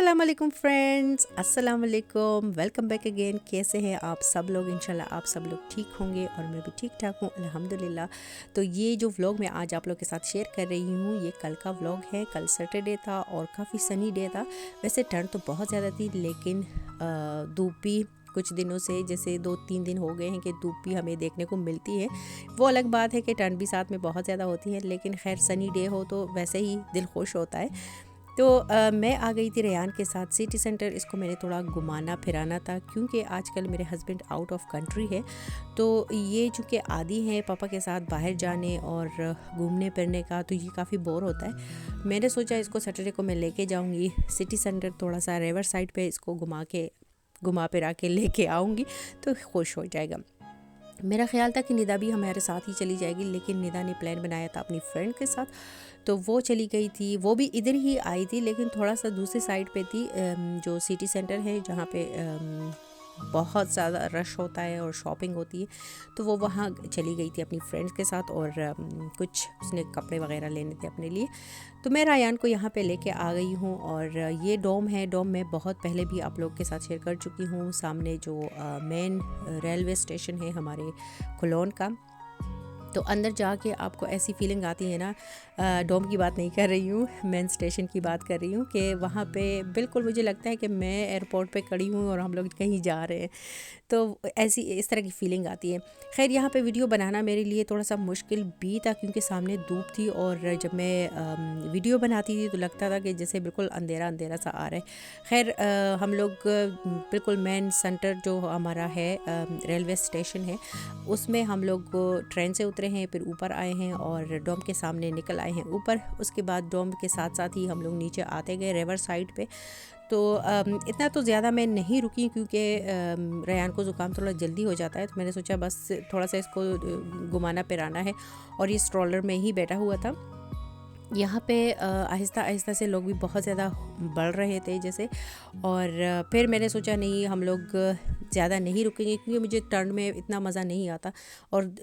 अस्सलाम वालेकुम फ्रेंड्स, अस्सलाम वालेकुम। Welcome back again. कैसे हैं आप सब लोग? इंशाल्लाह आप सब लोग ठीक होंगे और मैं भी ठीक ठाक हूँ अल्हम्दुलिल्लाह। तो ये जो व्लॉग मैं आज आप लोग के साथ शेयर कर रही हूँ, ये कल का व्लॉग है। कल सैटरडे था और काफ़ी सनी डे था। वैसे ठंड तो बहुत ज़्यादा थी, लेकिन धूप भी कुछ दिनों से, जैसे 2-3 दिन हो गए हैं कि धूप भी हमें देखने को मिलती है। वो अलग बात है कि ठंड भी साथ में बहुत ज़्यादा होती है, लेकिन खैर सनी डे हो तो वैसे ही दिल खुश होता है। तो मैं आ गई थी रेयान के साथ सिटी सेंटर। इसको मैंने थोड़ा घुमाना फिराना था, क्योंकि आजकल मेरे हस्बैंड आउट ऑफ कंट्री है। तो ये चूँकि आदी हैं पापा के साथ बाहर जाने और घूमने फिरने का, तो ये काफ़ी बोर होता है। मैंने सोचा इसको सैटरडे को मैं लेके जाऊंगी सिटी सेंटर, थोड़ा सा रिवर साइड पे इसको घुमा फिरा के लेके आऊँगी तो खुश हो जाएगा। मेरा ख्याल था कि निदा भी हमारे साथ ही चली जाएगी, लेकिन निदा ने प्लान बनाया था अपनी फ्रेंड के साथ, तो वो चली गई थी। वो भी इधर ही आई थी, लेकिन थोड़ा सा दूसरी साइड पे थी, जो सिटी सेंटर है जहाँ पे बहुत ज़्यादा रश होता है और शॉपिंग होती है। तो वो वहाँ चली गई थी अपनी फ्रेंड्स के साथ, और कुछ उसने कपड़े वगैरह लेने थे अपने लिए। तो मैं रायान को यहाँ पे लेके आ गई हूँ, और ये डोम है। डोम में बहुत पहले भी आप लोग के साथ शेयर कर चुकी हूँ। सामने जो मेन रेलवे स्टेशन है हमारे खुलोन का, तो अंदर जाके आपको ऐसी फीलिंग आती है ना, डोम की बात नहीं कर रही हूँ, मेन स्टेशन की बात कर रही हूँ, कि वहाँ पे बिल्कुल मुझे लगता है कि मैं एयरपोर्ट पे खड़ी हूँ और हम लोग कहीं जा रहे हैं। तो ऐसी इस तरह की फ़ीलिंग आती है। खैर यहाँ पे वीडियो बनाना मेरे लिए थोड़ा सा मुश्किल भी था, क्योंकि सामने धूप थी, और जब मैं वीडियो बनाती थी तो लगता था कि जैसे बिल्कुल अंधेरा अंधेरा सा आ रहा है। खैर हम लोग बिल्कुल मेन सेंटर जो हमारा है, रेलवे स्टेशन है, उसमें हम लोग ट्रेन से उतरे हैं, फिर ऊपर आए हैं और डोम के सामने निकल आए हैं ऊपर। उसके बाद डोम के साथ साथ ही हम लोग नीचे आते गए रिवर साइड पे। तो इतना तो ज़्यादा मैं नहीं रुकी, क्योंकि रेयान को ज़ुकाम थोड़ा जल्दी हो जाता है। तो मैंने सोचा बस थोड़ा सा इसको घुमाना फिराना है, और ये स्ट्रॉलर में ही बैठा हुआ था। यहाँ पे आहिस्ता आहिस्ता से लोग भी बहुत ज़्यादा बढ़ रहे थे जैसे, और फिर मैंने सोचा नहीं, हम लोग ज़्यादा नहीं रुकेंगे, क्योंकि मुझे ठंड में इतना मज़ा नहीं आता। और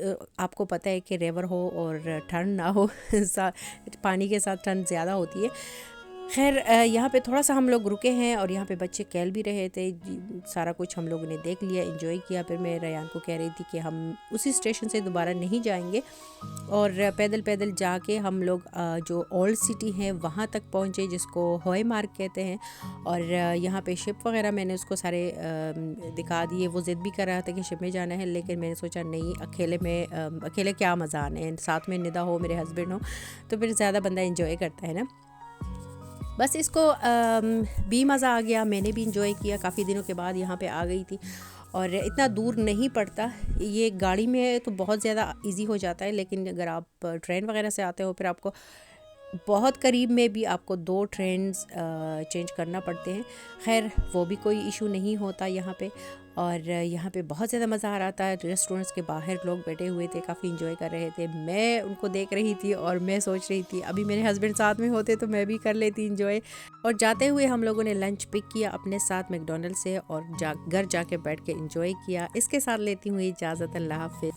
आपको पता है कि रिवर हो और ठंड ना हो पानी के साथ ठंड ज़्यादा होती है। खैर यहाँ पे थोड़ा सा हम लोग रुके हैं, और यहाँ पे बच्चे खेल भी रहे थे। सारा कुछ हम लोगों ने देख लिया, एंजॉय किया। फिर मैं रेयान को कह रही थी कि हम उसी स्टेशन से दोबारा नहीं जाएंगे, और पैदल पैदल जाके हम लोग जो ओल्ड सिटी है वहाँ तक पहुँचे, जिसको होय मार्ग कहते हैं। और यहाँ पे शिप वगैरह मैंने उसको सारे दिखा दिए। वो ज़िद भी कर रहा था कि शिप में जाना है, लेकिन मैंने सोचा नहीं, अकेले क्या मज़ा आने हैं, साथ में निदा हो, मेरे हस्बैंड हो, तो फिर ज़्यादा बंदा इंजॉय करता है ना। बस इसको भी मज़ा आ गया, मैंने भी इंजॉय किया। काफ़ी दिनों के बाद यहाँ पे आ गई थी, और इतना दूर नहीं पड़ता। ये गाड़ी में तो बहुत ज़्यादा इजी हो जाता है, लेकिन अगर आप ट्रेन वगैरह से आते हो, फिर आपको बहुत करीब में भी आपको 2 ट्रेन्स चेंज करना पड़ते हैं। खैर वो भी कोई इशू नहीं होता यहाँ पे। और यहाँ पे बहुत ज़्यादा मज़ा आ रहा था। रेस्टोरेंट्स के बाहर लोग बैठे हुए थे, काफ़ी इंजॉय कर रहे थे। मैं उनको देख रही थी और मैं सोच रही थी अभी मेरे हस्बैंड साथ में होते तो मैं भी कर लेती इंजॉय। और जाते हुए हम लोगों ने लंच पिक किया अपने साथ मैकडॉनल्ड से, और घर जाके बैठ के इंजॉय किया। इसके साथ लेती हूँ इजाज़त। अल्लाह हाफ़िज़।